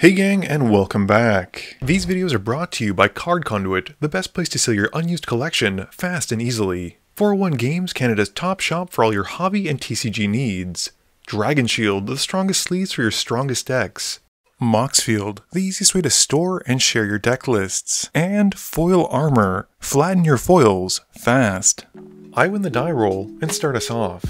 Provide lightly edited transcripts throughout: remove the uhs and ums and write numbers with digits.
Hey gang, and welcome back. These videos are brought to you by Card Conduit, the best place to sell your unused collection fast and easily. 401 Games, Canada's top shop for all your hobby and TCG needs. Dragon Shield, the strongest sleeves for your strongest decks. Moxfield, the easiest way to store and share your deck lists. And Foil Armor, flatten your foils fast. I win the die roll and start us off.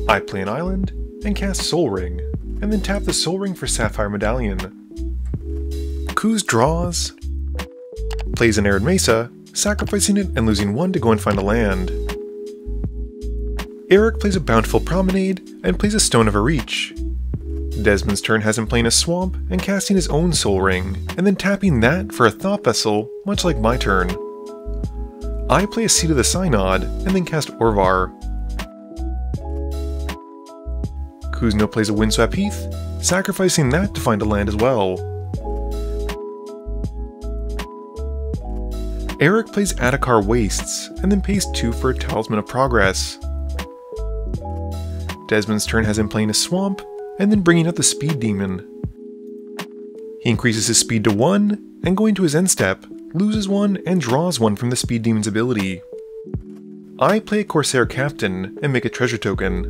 I play an island and cast Soul Ring, and then tap the Soul Ring for Sapphire Medallion. Kuz draws, plays an Arid Mesa, sacrificing it and losing 1 to go and find a land. Eric plays a Bountiful Promenade and plays a Stone of a Reach. Desmond's turn has him playing a Swamp and casting his own Soul Ring, and then tapping that for a Thought Vessel, much like my turn. I play a Seat of the Synod and then cast Orvar. Kuzno plays a Windswept Heath, sacrificing that to find a land as well. Eric plays Adakar Wastes, and then pays 2 for a Talisman of Progress. Desmond's turn has him playing a Swamp, and then bringing out the Speed Demon. He increases his speed to 1, and going to his end step, loses 1 and draws 1 from the Speed Demon's ability. I play a Corsair Captain and make a treasure token.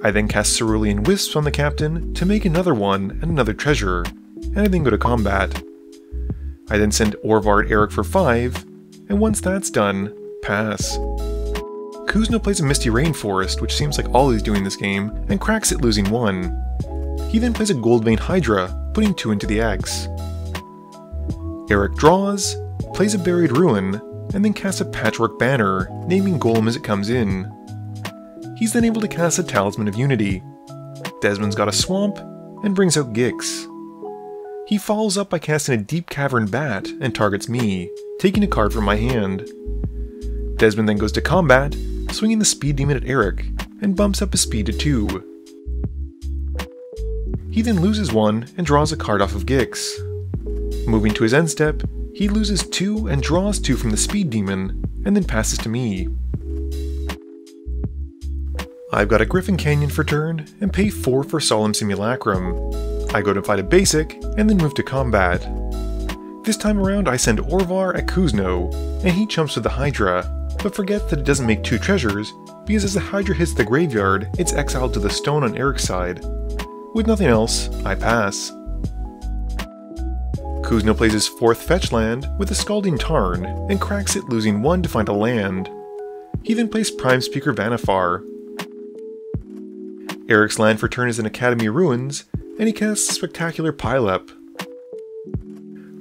I then cast Cerulean Wisps on the Captain to make another 1 and another treasure, and I then go to combat. I then send Orvar at Eric for 5, and once that's done, pass. Kuzno plays a Misty Rainforest, which seems like all he's doing this game, and cracks it losing 1. He then plays a Goldvein Hydra, putting 2 into the X. Eric draws, plays a Buried Ruin, and then casts a Patchwork Banner, naming Golem as it comes in. He's then able to cast a Talisman of Unity. Desmond's got a Swamp, and brings out Gix. He follows up by casting a Deep Cavern Bat and targets me, taking a card from my hand. Desmond then goes to combat, swinging the Speed Demon at Eric, and bumps up his speed to 2. He then loses 1 and draws a card off of Gix. Moving to his end step, he loses 2 and draws 2 from the Speed Demon, and then passes to me. I've got a Griffin Canyon for turn, and pay 4 for Solemn Simulacrum. I go to fight a basic, and then move to combat. This time around I send Orvar at Kuzno, and he chumps with the Hydra, but forgets that it doesn't make 2 treasures, because as the Hydra hits the graveyard, it's exiled to the stone on Eric's side. With nothing else, I pass. Kuzno plays his 4th fetch land with a Scalding Tarn, and cracks it losing 1 to find a land. He then plays Prime Speaker Vanifar. Eric's land for turn is an Academy Ruins, and he casts Spectacular Pileup.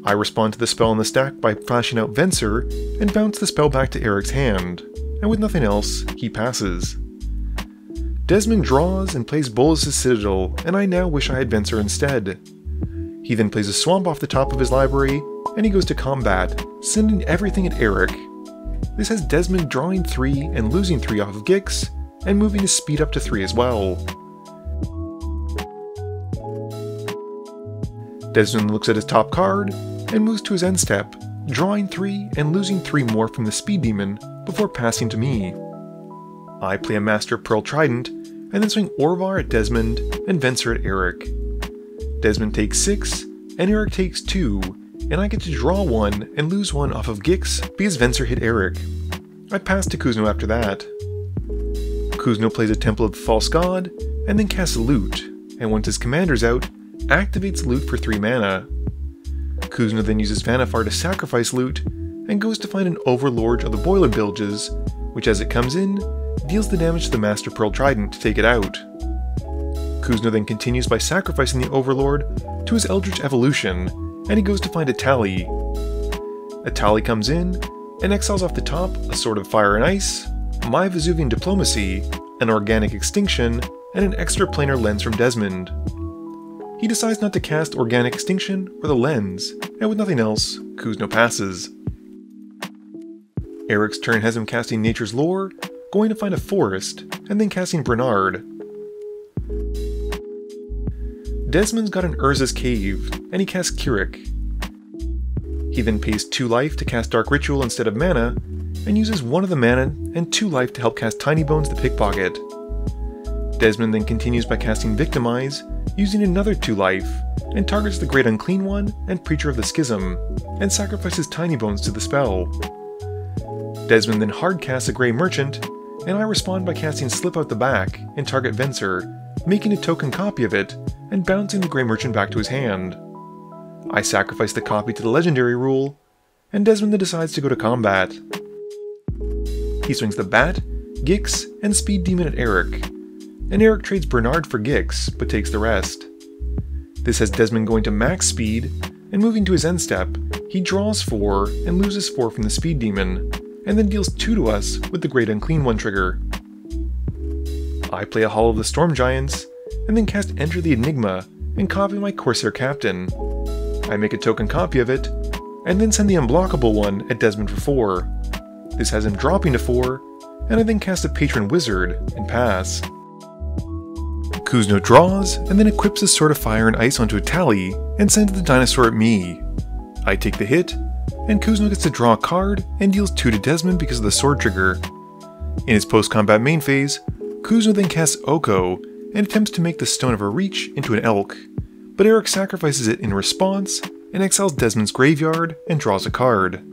I respond to the spell in the stack by flashing out Venser, and bounce the spell back to Eric's hand, and with nothing else, he passes. Desmond draws and plays Bolas' Citadel, and I now wish I had Venser instead. He then plays a Swamp off the top of his library, and he goes to combat, sending everything at Eric. This has Desmond drawing 3 and losing 3 off of Gix, and moving his speed up to 3 as well. Desmond looks at his top card, and moves to his end step, drawing 3 and losing 3 more from the Speed Demon before passing to me. I play a Master Pearl Trident, and then swing Orvar at Desmond and Venser at Eric. Desmond takes 6, and Eric takes 2, and I get to draw 1 and lose 1 off of Gix because Venser hit Eric. I pass to Kuzno after that. Kuzno plays a Temple of the False God, and then casts Loot, and once his commander's out, activates Loot for 3 mana. Kuzno then uses Vanifar to sacrifice Loot, and goes to find an Overlord of the Boiler Bilges, which as it comes in, deals the damage to the Master Pearl Trident to take it out. Kuzno then continues by sacrificing the Overlord to his Eldritch Evolution, and he goes to find a Tally. A Tally comes in, and exiles off the top a Sword of Fire and Ice, My Vesuvian Diplomacy, an Organic Extinction, and an extraplanar lens from Desmond. He decides not to cast Organic Extinction or the lens, and with nothing else, Kuzno passes. Eric's turn has him casting Nature's Lore, going to find a forest, and then casting Brenard. Desmond's got an Urza's Cave, and he casts Keurig. He then pays 2 life to cast Dark Ritual instead of mana, and uses 1 of the mana and 2 life to help cast Tiny Bones the Pickpocket. Desmond then continues by casting Victimize, using another 2 life, and targets the Great Unclean One and Preacher of the Schism, and sacrifices Tiny Bones to the spell. Desmond then hard casts a Grey Merchant, and I respond by casting Slip Out the Back and target Venser, making a token copy of it, and bouncing the Grey Merchant back to his hand. I sacrifice the copy to the Legendary rule, and Desmond then decides to go to combat. He swings the Bat, Gix, and Speed Demon at Eric, and Eric trades Brenard for Gix, but takes the rest. This has Desmond going to max speed, and moving to his end step, he draws 4 and loses 4 from the Speed Demon, and then deals 2 to us with the Great Unclean One trigger. I play a Hall of the Storm Giants, and then cast Enter the Enigma and copy my Corsair Captain. I make a token copy of it, and then send the Unblockable one at Desmond for 4. This has him dropping to 4, and I then cast a Patron Wizard and pass. Kuzno draws, and then equips his Sword of Fire and Ice onto a Tally, and sends the dinosaur at me. I take the hit, and Kuzno gets to draw a card, and deals 2 to Desmond because of the sword trigger. In his post-combat main phase, Kuzno then casts Oko, and attempts to make the Stone of a Reach into an Elk, but Eric sacrifices it in response, and exiles Desmond's graveyard, and draws a card.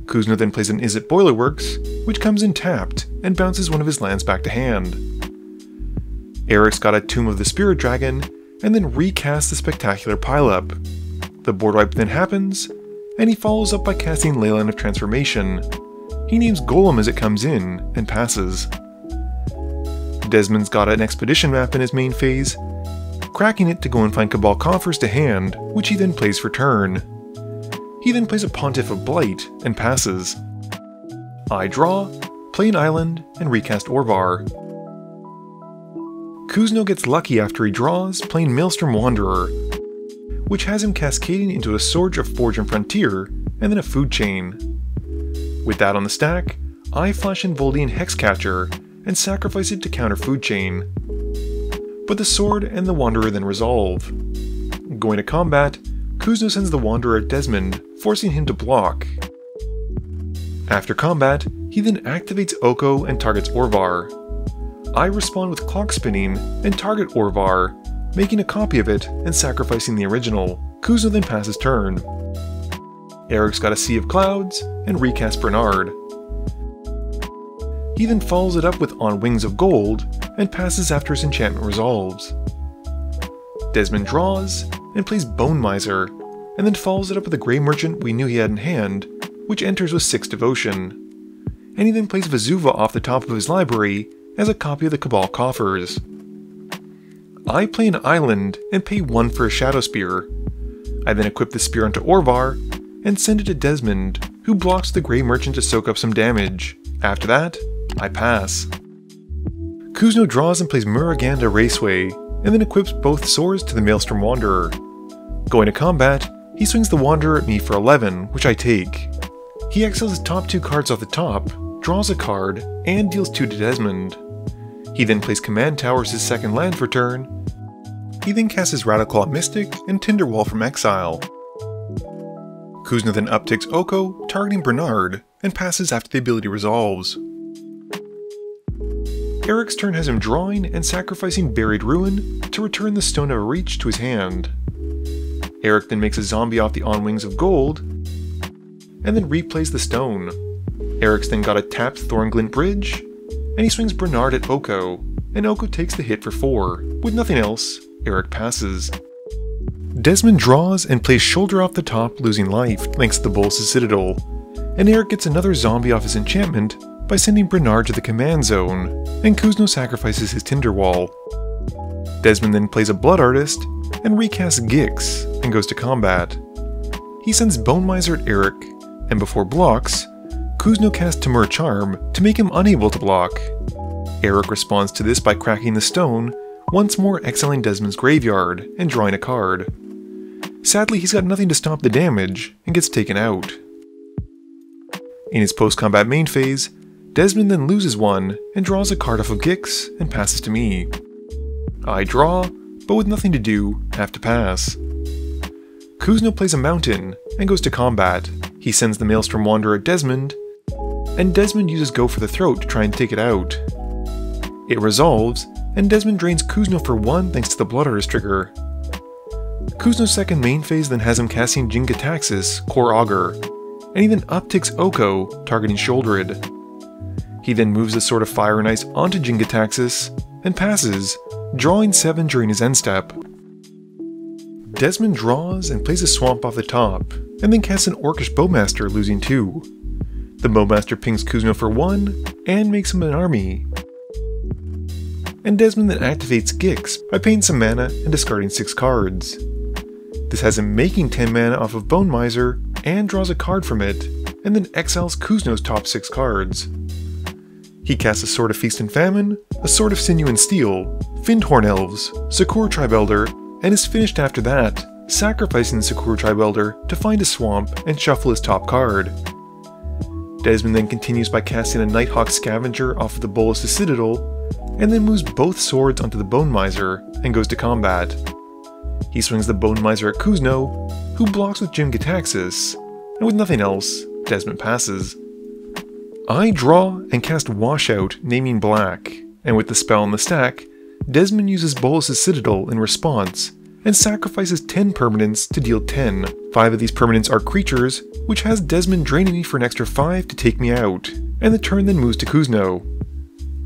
Kuzno then plays an Izzet Boilerworks, which comes in tapped, and bounces one of his lands back to hand. Eric's got a Tomb of the Spirit Dragon, and then recasts the Spectacular Pileup. The board wipe then happens, and he follows up by casting Leyline of Transformation. He names Golem as it comes in, and passes. Desmond's got an Expedition map in his main phase, cracking it to go and find Cabal Coffers to hand, which he then plays for turn. He then plays a Pontiff of Blight, and passes. I draw, play an island, and recast Orvar. Kuzno gets lucky after he draws, playing Maelstrom Wanderer, which has him cascading into a Scourge of Forge and Frontier, and then a Food Chain. With that on the stack, I flash in Voldian Hexcatcher, and sacrifice it to counter Food Chain. But the sword and the Wanderer then resolve. Going to combat, Kuzno sends the Wanderer at Desmond, forcing him to block. After combat, he then activates Oko and targets Orvar. I respond with Clock Spinning and target Orvar, making a copy of it and sacrificing the original. Kuzno then passes turn. Eric's got a Sea of Clouds and recast Brenard. He then follows it up with On Wings of Gold and passes after his enchantment resolves. Desmond draws and plays Bone Miser, and then follows it up with a Grey Merchant we knew he had in hand, which enters with 6 Devotion. And he then plays Vesuva off the top of his library as a copy of the Cabal Coffers. I play an island and pay 1 for a Shadow Spear. I then equip the spear onto Orvar and send it to Desmond, who blocks the Grey Merchant to soak up some damage. After that, I pass. Kuzno draws and plays Muraganda Raceway, and then equips both swords to the Maelstrom Wanderer. Going to combat, he swings the Wanderer at me for 11, which I take. He exiles his top 2 cards off the top, draws a card, and deals 2 to Desmond. He then plays Command Tower as his second land for turn. He then casts his Rattleclaw Mystic and Tinderwall from exile. Kuzno then upticks Oko, targeting Brenard, and passes after the ability resolves. Eric's turn has him drawing and sacrificing Buried Ruin to return the Stone of a Reach to his hand. Eric then makes a zombie off the On Wings of Gold, and then replays the stone. Eric's then got a tapped Thornglint Bridge, and he swings Brenard at Oko, and Oko takes the hit for 4. With nothing else, Eric passes. Desmond draws and plays Shoulder off the top, losing life thanks to the Bolas' Citadel, and Eric gets another zombie off his enchantment by sending Brenard to the command zone, and Kuzno sacrifices his Tinderwall. Desmond then plays a Blood Artist, and recasts Gix, and goes to combat. He sends Bone Miser at Eric, and before blocks, Kuzno casts Timur Charm to make him unable to block. Eric responds to this by cracking the stone, once more exiling Desmond's graveyard and drawing a card. Sadly, he's got nothing to stop the damage, and gets taken out. In his post-combat main phase, Desmond then loses 1 and draws a card off of Gix and passes to me. I draw, but with nothing to do, have to pass. Kuzno plays a mountain and goes to combat. He sends the Maelstrom Wanderer at Desmond, and Desmond uses Go for the Throat to try and take it out. It resolves, and Desmond drains Kuzno for 1 thanks to the Blood Artist trigger. Kuzno's second main phase then has him casting Jin-Gitaxias, Core Augur, and he then upticks Oko, targeting Shouldered. He then moves the Sword of Fire and Ice onto Jin-Gitaxias, and passes, drawing 7 during his end step. Desmond draws and plays a Swamp off the top, and then casts an Orcish Bowmaster, losing 2. The Bowmaster pings Kuzno for 1, and makes him an army. And Desmond then activates Gix by paying some mana and discarding 6 cards. This has him making 10 mana off of Bone Miser, and draws a card from it, and then exiles Kuzno's top 6 cards. He casts a Sword of Feast and Famine, a Sword of Sinew and Steel, Fyndhorn Elves, Sakura Tribe Elder, and is finished after that, sacrificing the Sakura Tribe Elder to find a swamp and shuffle his top card. Desmond then continues by casting a Nighthawk Scavenger off of the Bolas' Citadel, and then moves both swords onto the Bone Miser and goes to combat. He swings the Bone Miser at Kuzno, who blocks with Jin-Gitaxias, and with nothing else, Desmond passes. I draw and cast Washout, naming black, and with the spell in the stack, Desmond uses Bolas' Citadel in response, and sacrifices 10 permanents to deal 10. 5 of these permanents are creatures, which has Desmond draining me for an extra 5 to take me out, and the turn then moves to Kuzno.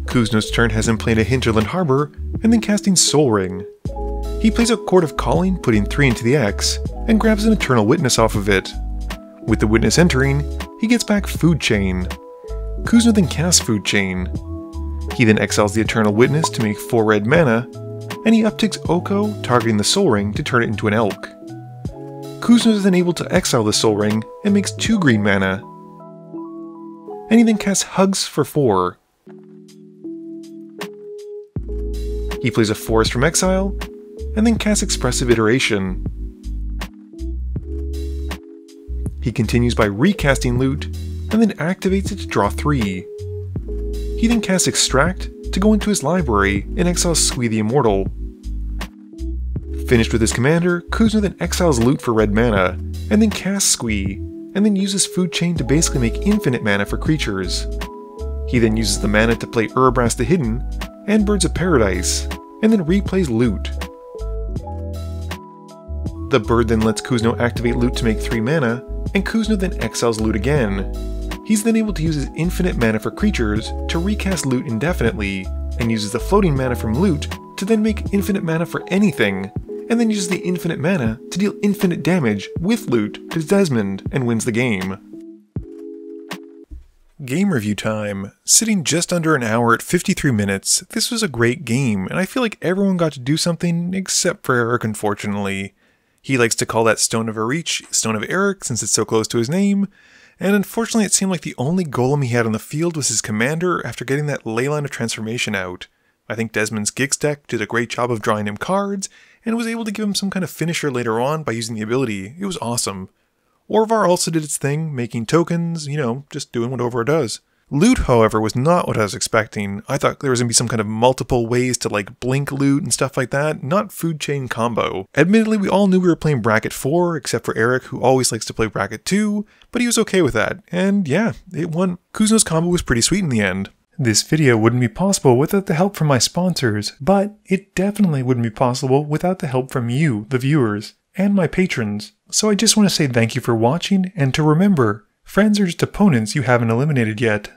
Kuzno's turn has him playing a Hinterland Harbor, and then casting Soul Ring. He plays a Court of Calling, putting 3 into the X, and grabs an Eternal Witness off of it. With the Witness entering, he gets back Food Chain. Kuzno then casts Food Chain. He then exiles the Eternal Witness to make 4 red mana, and he upticks Oko, targeting the Soul Ring to turn it into an Elk. Kuzno is then able to exile the Soul Ring and makes 2 green mana, and he then casts Hugs for 4. He plays a Forest from Exile, and then casts Expressive Iteration. He continues by recasting Loot, and then activates it to draw 3. He then casts Extract to go into his library and exiles Squee the Immortal. Finished with his commander, Kuzno then exiles Loot for red mana, and then casts Squee, and then uses Food Chain to basically make infinite mana for creatures. He then uses the mana to play Urabrask the Hidden, and Birds of Paradise, and then replays Loot. The bird then lets Kuzno activate Loot to make 3 mana, and Kuzno then exiles Loot again. He's then able to use his infinite mana for creatures to recast Loot indefinitely, and uses the floating mana from Loot to then make infinite mana for anything, and then uses the infinite mana to deal infinite damage with Loot to Desmond and wins the game. Game review time. Sitting just under an hour at 53 minutes, this was a great game, and I feel like everyone got to do something except for Eric, unfortunately. He likes to call that Stone of Erich Stone of Eric since it's so close to his name, and unfortunately it seemed like the only golem he had on the field was his commander after getting that Leyline of Transformation out. I think Desmond's Gix deck did a great job of drawing him cards, and was able to give him some kind of finisher later on by using the ability. It was awesome. Orvar also did its thing, making tokens, just doing what Orvar does. Loot, however, was not what I was expecting. I thought there was going to be some kind of multiple ways to blink loot and stuff like that, not Food Chain combo. Admittedly, we all knew we were playing bracket 4, except for Eric, who always likes to play bracket 2, but he was okay with that. And yeah, it won. Kuzno's combo was pretty sweet in the end. This video wouldn't be possible without the help from my sponsors, but it definitely wouldn't be possible without the help from you, the viewers, and my patrons. So I just want to say thank you for watching, and to remember, friends are just opponents you haven't eliminated yet.